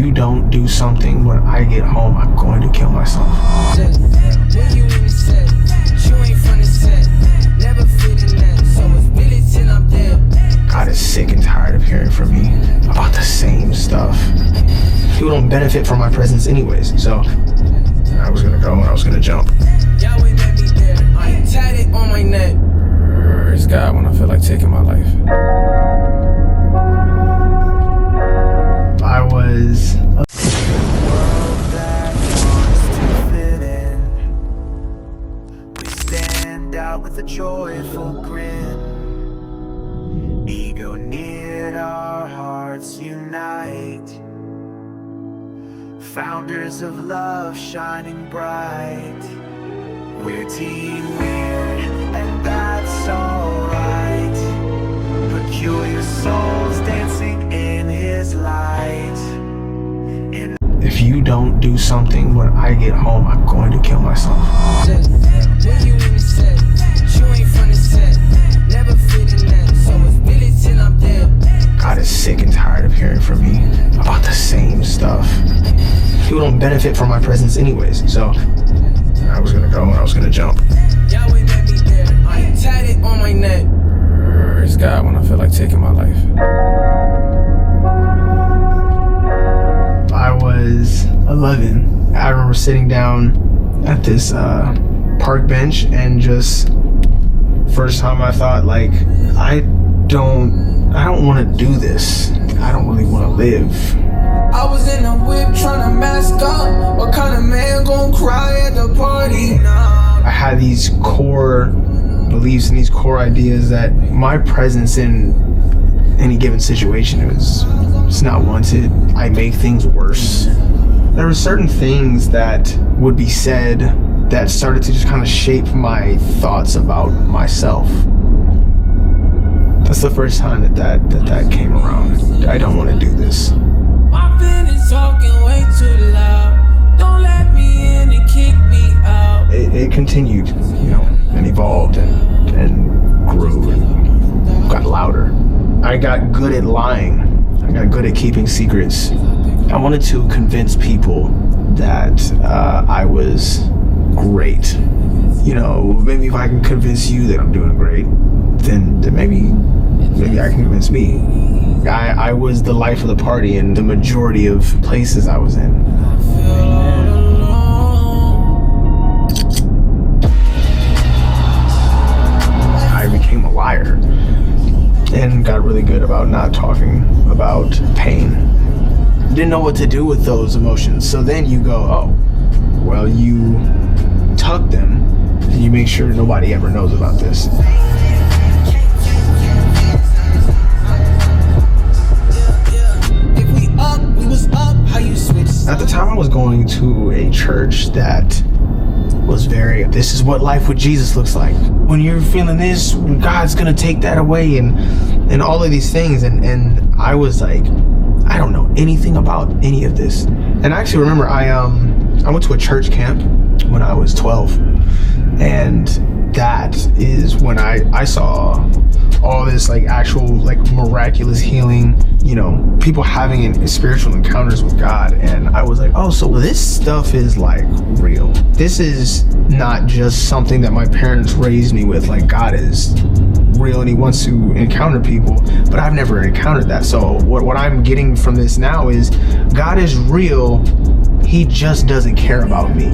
you don't do something when I get home, I'm going to kill myself. God is sick and tired of hearing from me about the same stuff. People don't benefit from my presence anyways, so I was gonna go and I was gonna jump. Yahweh met me there. I tatted on my neck. Praise God when I feel like taking my life. I was We stand out with a joyful grin. Ego near, our hearts unite. Founders of love shining bright. We're Team Weird, and that's alright. Peculiar souls dancing in his light. If you don't do something when I get home, I'm going to kill myself. When you in the set, you ain't from the set. Never fit in that, so it's Billy till I'm dead. God is sick and tired of hearing from me about the same stuff. People don't benefit from my presence anyways, so I was gonna go and I was gonna jump. Yahweh met me there. I tatted on my neck. Praise God when I feel like taking my life. I was 11. I remember sitting down at this park bench and just first time I thought, like, I don't want to do this. I don't really want to live. I was in a whip trying to mask up. What kind of man gon' cry at the party? I had these core beliefs and these core ideas that my presence in any given situation it's not wanted. I make things worse. There were certain things that would be said that started to just kind of shape my thoughts about myself. That's the first time that came around. I don't want to do this. My pen is talking way too loud. Don't let me in and kick me out. It continued, and evolved and grew and got louder. I got good at lying. I got good at keeping secrets. I wanted to convince people that I was great. Maybe if I can convince you that I'm doing great, then maybe I can convince me. I was the life of the party in the majority of places I was in. I became a liar and got really good about not talking about pain. Didn't know what to do with those emotions. So then you go, oh, well, you tuck them and you make sure nobody ever knows about this. At the time I was going to a church that was this is what life with Jesus looks like. When you're feeling this, God's gonna take that away and all of these things. And I was like, I don't know anything about any of this. And I actually remember I went to a church camp when I was 12. And that is when I saw all this actual miraculous healing, people having spiritual encounters with God. And I was like, oh, so this stuff is real. This is not just something that my parents raised me with. God is real and he wants to encounter people, but I've never encountered that. So what I'm getting from this now is God is real. He just doesn't care about me.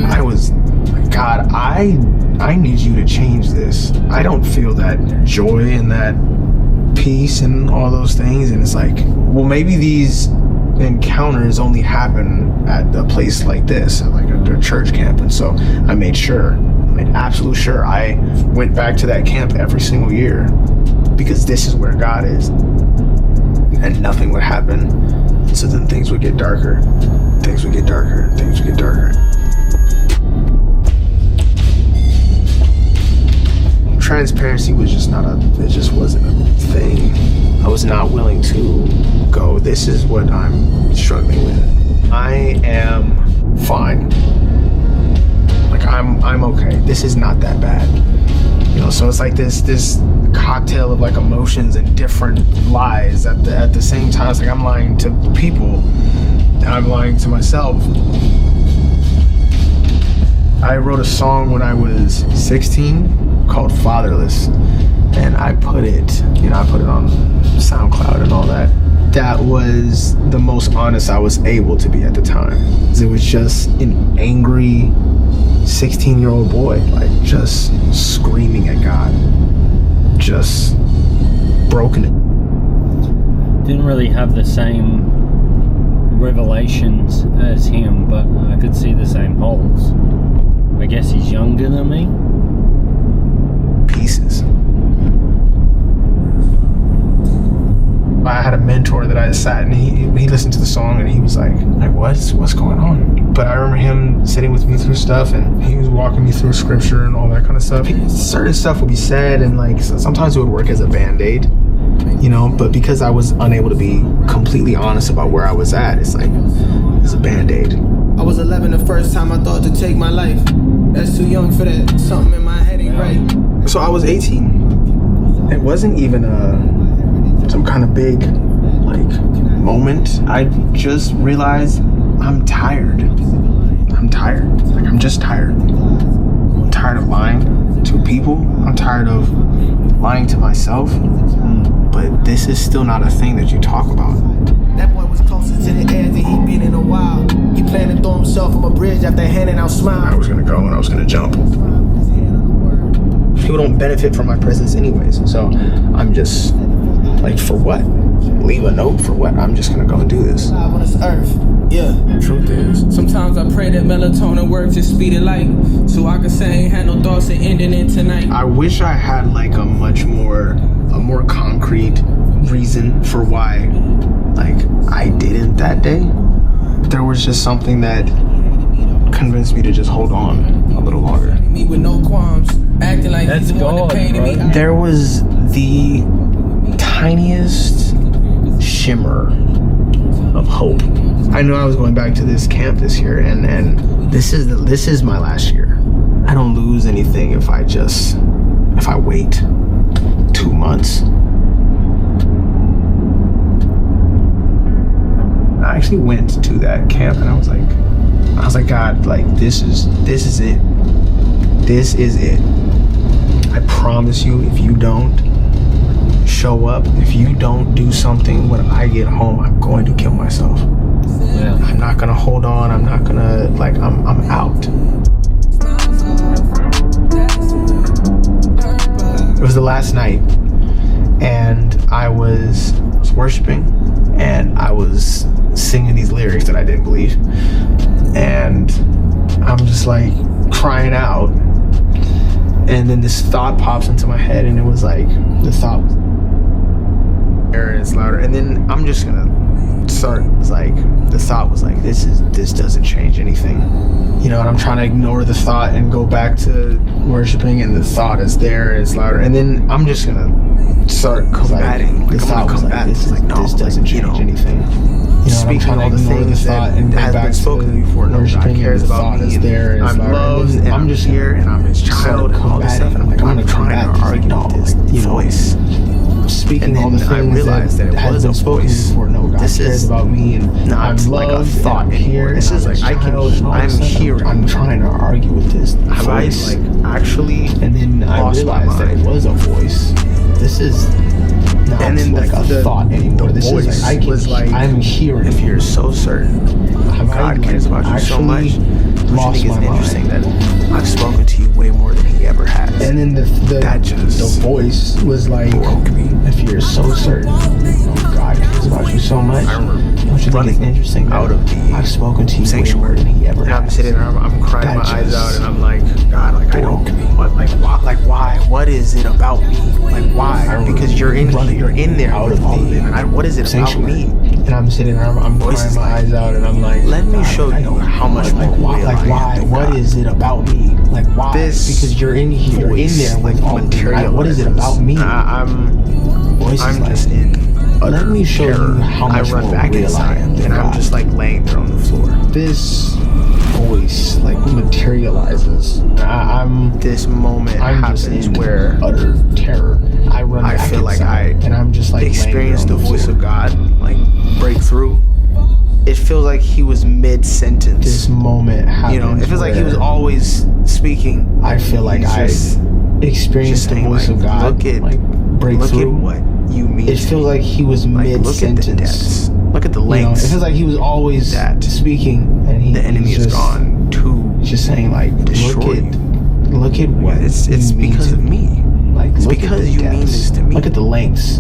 I was like, God, I need you to change this. I don't feel that joy and that peace and all those things. And it's like, well, maybe these encounters only happen at a place like this, like a church camp. And so I made absolute sure I went back to that camp every single year, because this is where God is. And nothing would happen. So then things would get darker. Things would get darker. Things would get darker. Transparency was just it just wasn't a thing. I was not willing to go, this is what I'm struggling with. I am fine. I'm okay. This is not that bad. So it's like this cocktail of like emotions and different lies at the same time. It's like I'm lying to people and I'm lying to myself. I wrote a song when I was 16 called Fatherless, and I put it on SoundCloud and all that. That was the most honest I was able to be at the time. It was just an angry 16-year-old boy, like just screaming at God, just broken it. Didn't really have the same revelations as him, but I could see the same holes. I guess he's younger than me. Pieces. I had a mentor that I sat and he listened to the song and he was like what's going on? But I remember him sitting with me through stuff and he was walking me through scripture and all that kind of stuff. Certain stuff would be said and like sometimes it would work as a band-aid, but because I was unable to be completely honest about where I was at, it's like it's a band-aid. I was 11 the first time I thought to take my life. That's too young for that. Something in my head ain't right. So I was 18. It wasn't even some kind of big moment. I just realized I'm tired. Like I'm just tired. I'm tired of lying to people. I'm tired of lying to myself. But this is still not a thing that you talk about. That boy was closer to the edge than he'd been in a while. He planned to throw himself from a bridge after handing out smiles. I was gonna go and I was gonna jump. People don't benefit from my presence anyways. So I'm just like, for what? Leave a note for what? I'm just gonna go and do this. On this earth, yeah. Truth is, sometimes I pray that melatonin works at speed of light, so I can say I ain't had no thoughts of ending it tonight. I wish I had like a more concrete reason for why I didn't that day. There was just something that convinced me to just hold on a little longer. Me with no qualms, acting like that's he's the one that paid me. There was the tiniest shimmer of hope. I knew I was going back to this camp this year, and this is my last year. I don't lose anything if I wait 2 months. I actually went to that camp and I was like, God, like this is it. This is it. I promise you, if you don't show up, if you don't do something when I get home, I'm going to kill myself. Yeah. I'm not gonna hold on. I'm not gonna I'm out. It was the last night and I was worshiping and I was singing these lyrics that I didn't believe, and I'm just like crying out, and then this thought pops into my head, and it was like the thought was it's louder, and then I'm just gonna start. It's like the thought was like, this doesn't change anything, and I'm trying to ignore the thought and go back to worshiping, and the thought is there, it's louder, and then I'm just gonna start combating. The thought was like, this doesn't change anything. Speaking all the things that has been spoken to me before. No, God cares about me. I'm loved, and I'm just here, and I'm his child, and all this stuff. And I'm like, I'm trying to argue with this voice. Speaking all the things I realized that it was a voice. No, God cares about me, and not like a thought anymore. This is like I'm hearing. I'm trying to argue with this voice. Have I actually? And then I realized that it was a voice. This is not a thought anymore. This is I'm hearing. If you're so certain God cares about you so much, lost my mind. Interesting that I've spoken to you way more than he ever has. And then the voice was like, broke me. If you're so certain God cares about you so much, don't you think it's interesting out of the I've spoken to you way more than he ever has. I'm sitting there, I'm crying my eyes out, and I'm like, God, I don't. Why? What is it about me? Why? Because you're in there out of all of it. What is it about me? And I'm sitting there, I'm crying my eyes out, and I'm like, let me show you how much more why? What is it about me? Why? Because you're in here, you're in there with all material. What is it about me? I'm just in. Let me show you how much more real I am. And I'm just laying there on the floor. This always like materializes. This moment I'm just happens in where utter terror. I feel like and I'm just like experienced the voice of God like break through. It feels like he was mid-sentence. This moment happens. You know, it feels like he was always speaking. I feel like I experienced the voice of God break through. Look at what you mean. It feels like he was mid-sentence. Look at the lengths. It feels like he was always speaking, and the enemy is gone to just saying like, destroy you. Look at what it's because of me. Like, it's look because at the you depths. mean this to me. Look at the lengths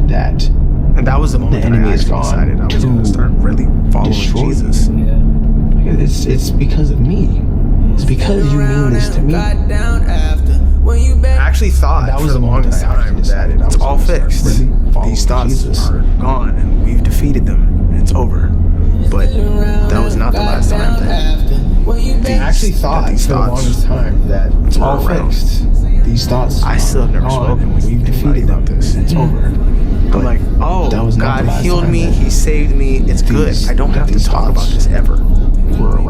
that. And that was the moment the enemy is gone. Decided I was going to start really following Jesus. Yeah. It's because of me. It's because you mean this to me. I actually thought that was for the the longest time that it's all fixed. These thoughts are gone and we've defeated them and it's over. But that was not the last time that I actually thought for the longest time that it's all fixed. These thoughts. I still have never spoken with we've defeated about this. It's over. I'm like, oh, that was God healed me. He saved me. It's good. I don't have to talk about this ever.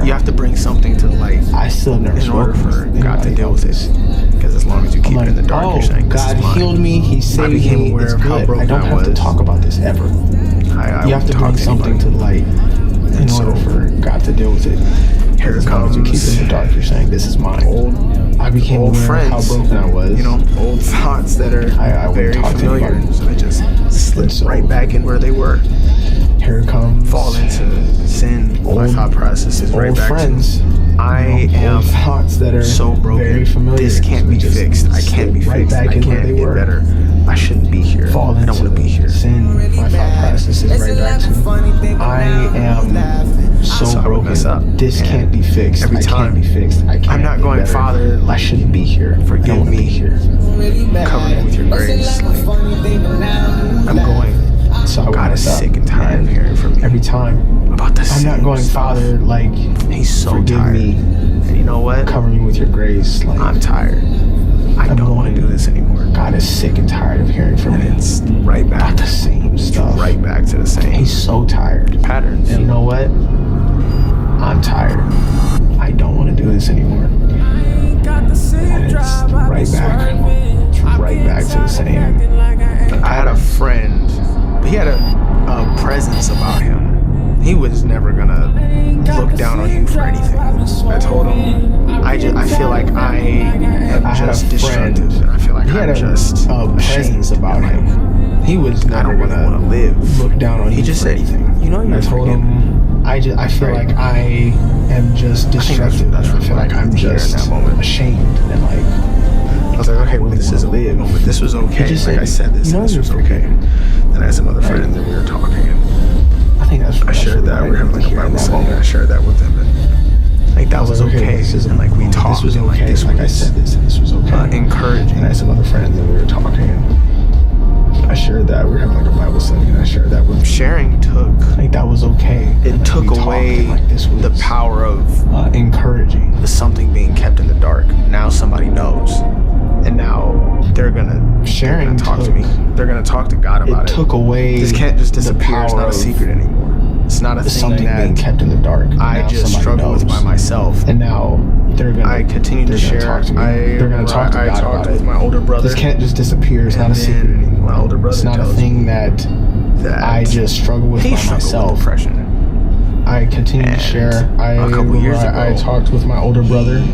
You have to bring something to the light. I still have never in order for spoken God to deal with this. Because as long as you keep it in the dark, you're saying, God healed me. He saved me. I became aware of how broken I don't have to talk about this ever. You have to bring something to the light in order for God to deal with it. Here as long as you keep it in the dark, you're saying, this is mine. I became old aware friends, of how broken I was. You know, old thoughts that are very familiar. So I just slipped right back in where they were. Here it comes. Fall into sin. My thought process is right back friends. to I am thoughts that are so broken. Very familiar. This can't be fixed. I can't be fixed. I can't get better. I shouldn't be here. I don't want to be here. Sin. My thought process is right back to I am so broken. This can't be fixed. Every time. I can't be fixed. I'm not going, Father. I shouldn't be here. Forgive me. Be here. Cover me with your grace. I'm going. So God is sick and tired of hearing from me every time about the same I'm not going, stuff. Father, like, he's so forgive tired. me. And you know what? Cover me with your grace. Like, I'm tired. I don't want to do this anymore. God is sick and tired of hearing from me. It's right back. About the same stuff. Right back to the same. He's so tired. Patterns. And you know what? I'm tired. I don't want to do this anymore. And it's right back. Right back to the same. I had a friend. He had a presence about him. He was never gonna look down on you for anything. I told him, I feel like I am just destructive. I feel like I'm just a presence about him. He was never gonna want to live. Look down on you. He just for said, anything. You know, I told him, I feel like I am just destructive. I feel like I'm just in that moment ashamed and like. I was like, okay, well, this is a moment. This was okay. Just like I said this, this was okay. Then I had some other friends and we were talking. And I think I shared that. We were having like a Bible study and I shared that with them. And like that was okay. And like we talked. This was okay. This like I said this and this was okay. Encouraging. And I had some other friends and we were talking. And I shared that. We were having like a Bible study and I shared that with them. Sharing took. Like that was okay. It took away like this was, the power of encouraging. Something being kept in the dark. Now somebody knows. And now they're gonna talk to me. They're gonna talk to God about it. It took away. This can't just disappear. It's not a secret anymore. It's not a thing something that being kept in the dark. I just struggle with by myself. And now they're gonna. I continue to share. Talk to me. They're gonna talk to God I talked about with it. my older brother. This can't just disappear. It's not a secret anymore. My older brother. It's not a thing that I just struggle with by myself. Depression. I continue to share. A couple years ago, I talked with my older brother.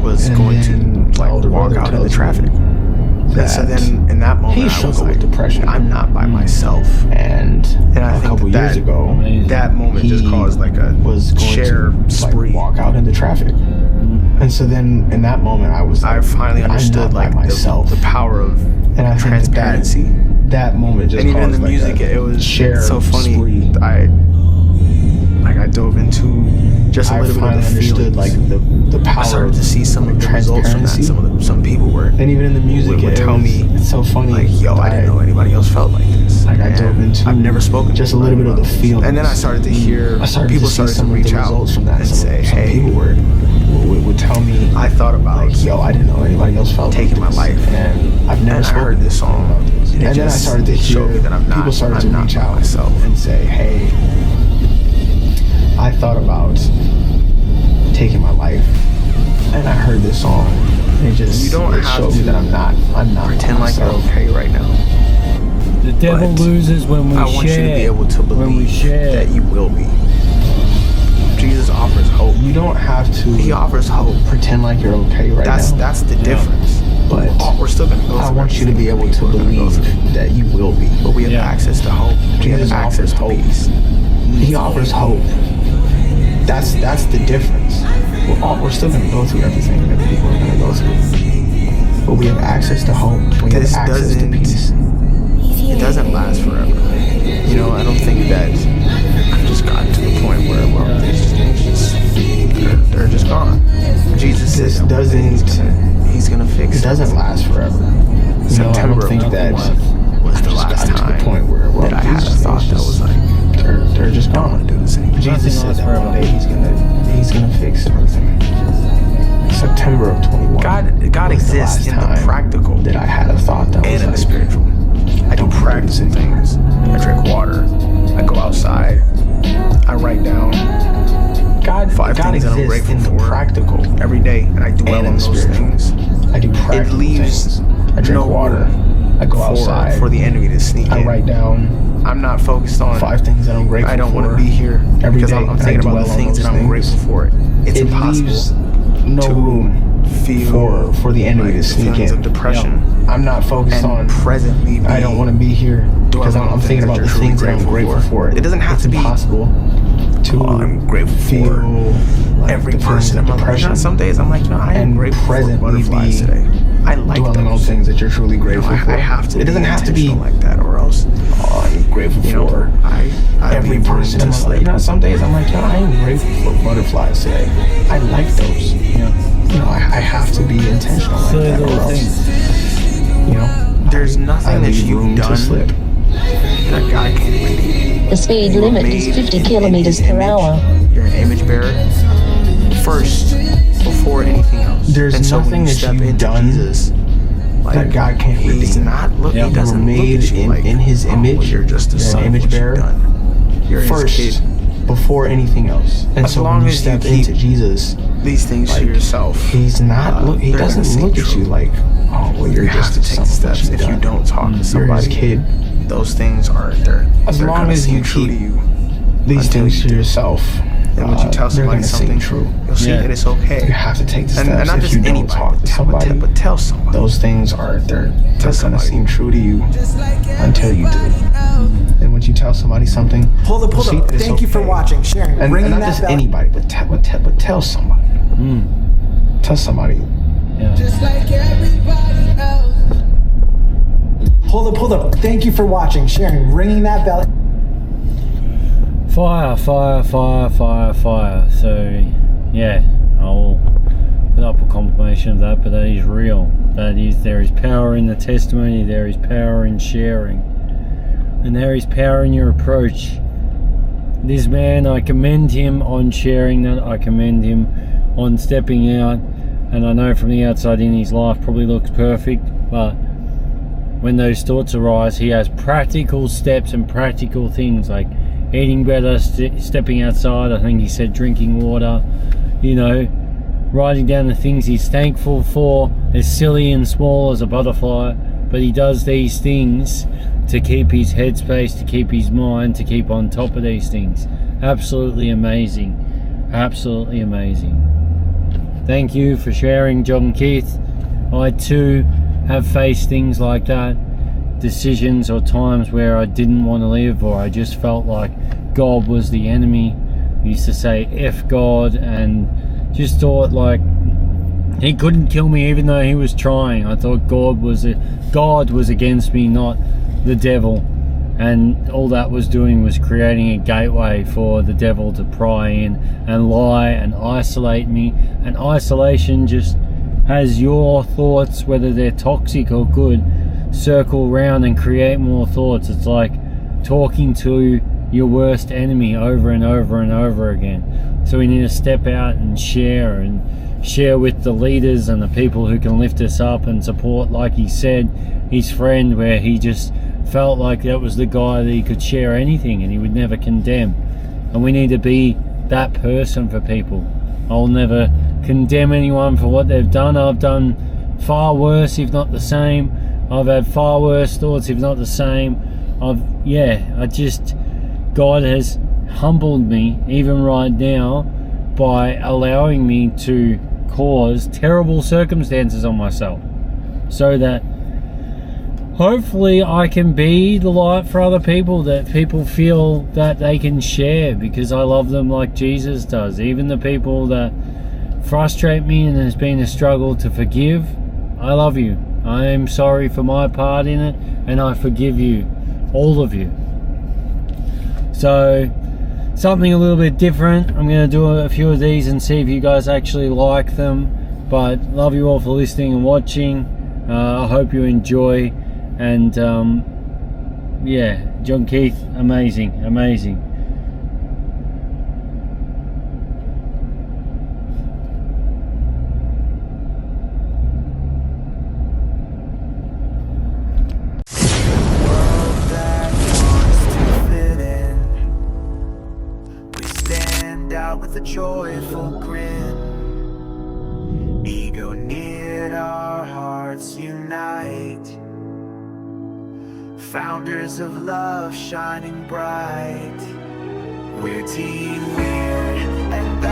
Was going to like walk out in the traffic. So then, in that moment, he struggled with depression. I'm not by myself, and I think a couple years ago, that moment just caused like a share spree. Like, walk out into traffic, and so then in that moment, I was. Like, I finally understood like the power of transparency. That moment just and even in the like music, it was share so funny. Spree. I dove into just a little bit of the understood like the power. I started to see some of the results from that. Some people were. And even in the music, would tell me, it's so funny. Like, yo, I didn't know anybody else felt like this. Like I dove into. I've never spoken. Just a little bit of the feeling. And then I started to hear people started to reach out from that and say, hey, people would tell me. I thought about like, yo, I didn't know anybody else felt taking like my life, and I've never heard this song. And then I started to hear people started to reach out myself and say, hey, I thought about taking my life, and I heard this song, and it just You don't it have showed me to that I'm not pretend by like you're myself. okay right now. The devil But loses when we I want share. you to be able to when we believe share. that you will be. Jesus offers hope. You don't have to He offers hope. pretend like you're okay right now. That's the difference. But We're still gonna go I through want you to be able everything to we're gonna go believe through. that you will be. But we have Yeah. access to hope. We have Jesus access offers to hope. peace. He offers hope. That's the difference. We're still gonna go through everything that people are gonna go through. But we have access to hope. We have This access to doesn't- peace. It doesn't last forever. You know, I don't think that I've just gotten to the point where these things just they're just gone. Jesus This says that he's gonna fix It doesn't last forever. You know, I September don't think of that 21 was I've the just last gotten to time the point where that I had a these thought things that was like, they're just I don't want gone. to do this anymore. Jesus said lasts that one forever. day he's gonna fix everything. September of 21. God was the exists last in the time practical that I had a thought that was and in the like, spiritual. I do practical things. I drink water. I go outside. I write down God 5 God things that I'm exists grateful in the for practical every day, and I dwell and on in the those spiritual. things. I do practical leaves things. I drink no water. I go outside. for the enemy to sneak I in. write down I'm not focused on 5 things that I'm grateful for. I don't want to be here every because day, I'm and I thinking about dwell the on things those that I'm grateful things. for. It's It impossible leaves no to room feel for the enemy like to the sneak feelings in. of depression I'm not focused and on presently be I don't want to be here because dwelling on I'm thinking things about that the you're truly things that I'm grateful grateful for. for. It doesn't have It's to be, impossible to I'm grateful feel for like every the feelings person of in my life. depression Some days I'm like, I am and grateful for presently butterflies be today. I like dwelling on those. things that you're truly grateful I for. have to. It doesn't be have to be intentional like that, or else I'm grateful you know for I every leave room person to in my life. sleep. You know, some days I'm like, I am grateful for butterflies today. I like those. You know, I have to be intentional like Silly that, or little else, things. you know, There's nothing I that leave you've room done to slip. that God can't redeem. The speed You were limit made is 50 in kilometers His per image. hour. You're an image bearer first, before anything else. There's and so when nothing you that step you've into done Jesus, like, that God can't He's redeem. not look. Yeah. He You doesn't were made look at you like, in His image. well, you're just a You're an son of image what you've bearer. done. You're First, His kid. before anything else. And As so long when you as you step keep into Jesus, These things like, to yourself. He's not look. He they're gonna doesn't seem look at true. you like, oh, well, you're You have just to a take son of what steps. you've If you done. don't talk to You're His somebody, kid. those things are they're As they're long gonna as seem you true to keep you. These until things you to do. yourself, And when you tell they're somebody gonna seem something, true. you'll see Yeah. that it's okay. You have to take the steps. and not if just you don't anybody, talk to somebody, but tell somebody. those things are they're gonna somebody. seem true to you until you do. And once you tell somebody something, Hold up, you'll see that it's Thank you for okay. watching, sharing, And ringing not that just bell. anybody, but tell somebody. Tell somebody. Yeah. Just like everybody else. Hold up. Thank you for watching, sharing, ringing that bell. Fire. So, yeah, I'll put up a confirmation of that, but that is real. There is power in the testimony, there is power in sharing, and there is power in your approach. This man, I commend him on sharing that, I commend him on stepping out, and I know from the outside in his life probably looks perfect, but when those thoughts arise, he has practical steps and practical things like eating better, stepping outside. I think he said drinking water, writing down the things he's thankful for, as silly and small as a butterfly, but he does these things to keep his headspace, to keep his mind, to keep on top of these things. Absolutely amazing. Thank you for sharing, John Keith. I too have faced things like that, decisions or times where I didn't want to live, or I just felt like God was the enemy. I used to say F God, and just thought like he couldn't kill me even though he was trying. I thought God was against me, not the devil, and all that was doing was creating a gateway for the devil to pry in and lie and isolate me. And isolation just has your thoughts, whether they're toxic or good, circle round and create more thoughts. It's like talking to your worst enemy over and over and over again. So we need to step out and share with the leaders and the people who can lift us up and support, like he said, his friend, where he just felt like that was the guy that he could share anything and he would never condemn. And we need to be that person for people. I'll never condemn anyone for what they've done. I've done far worse, if not the same. I've had far worse thoughts, if not the same. God has humbled me, even right now, by allowing me to cause terrible circumstances on myself, so that hopefully I can be the light for other people, that people feel that they can share, because I love them like Jesus does. Even the people that frustrate me and has been a struggle to forgive, I love you. I am sorry for my part in it, and I forgive you, all of you. So something a little bit different. I'm going to do a few of these and see if you guys actually like them. But love you all for listening and watching. I hope you enjoy. And John Keith, amazing. With a joyful grin, ego knit, our hearts unite, founders of love shining bright. We're Team Weird and